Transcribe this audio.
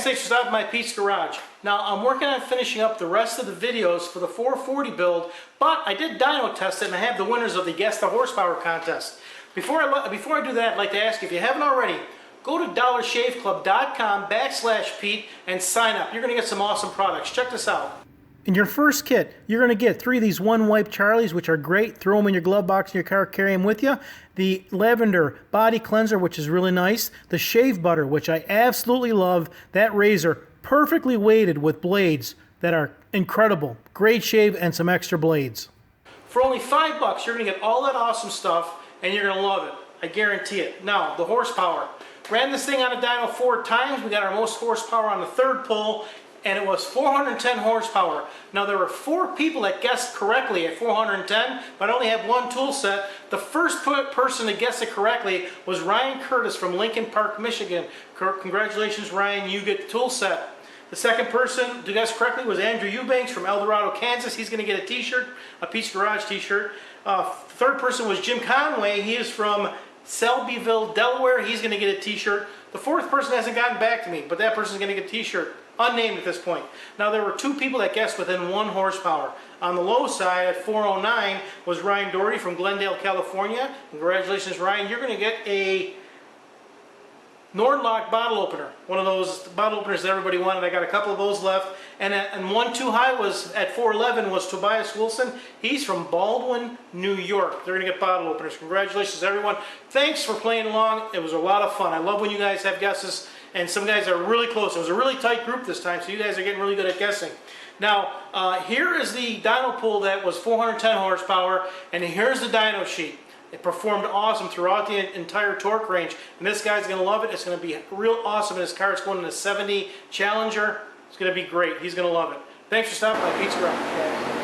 Thanks for stopping by Pete's Garage. Now I'm working on finishing up the rest of the videos for the 440 build, but I did dyno test it and I have the winners of the Guess the Horsepower contest. Before I do that, I'd like to ask you, if you haven't already, go to dollarshaveclub.com/Pete and sign up. You're going to get some awesome products. Check this out. In your first kit, you're going to get 3 of these one-wipe Charlies, which are great. Throw them in your glove box in your car, carry them with you. The lavender body cleanser, which is really nice. The shave butter, which I absolutely love. That razor, perfectly weighted with blades that are incredible. Great shave and some extra blades. For only $5, you're going to get all that awesome stuff, and you're going to love it. I guarantee it. Now, the horsepower. Ran this thing on a dyno 4 times. We got our most horsepower on the third pull, and it was 410 horsepower. Now there were 4 people that guessed correctly at 410, but I only have 1 tool set. The first person to guess it correctly was Ryan Curtis from Lincoln Park, Michigan. Congratulations, Ryan, you get the tool set. The second person to guess correctly was Andrew Eubanks from El Dorado, Kansas. He's going to get a t-shirt, a Pete's Garage t-shirt. Third person was Jim Conway. He is from Selbyville, Delaware. He's going to get a t-shirt. The fourth person hasn't gotten back to me, but that person's going to get a t-shirt. Unnamed at this point. Now there were 2 people that guessed within 1 horsepower. On the low side at 409 was Ryan Doherty from Glendale, California. Congratulations, Ryan. You're going to get a Nordlock bottle opener. One of those bottle openers that everybody wanted. I got a couple of those left. And 1 too high was at 411 was Tobias Wilson. He's from Baldwin, New York. They're going to get bottle openers. Congratulations, everyone. Thanks for playing along. It was a lot of fun. I love when you guys have guesses. And some guys are really close. It was a really tight group this time, so you guys are getting really good at guessing. Now, here is the dyno pool that was 410 horsepower, and here's the dyno sheet. It performed awesome throughout the entire torque range, and this guy's going to love it. It's going to be real awesome in his car. It's going in a 70 Challenger. It's going to be great. He's going to love it. Thanks for stopping by Pete's Garage.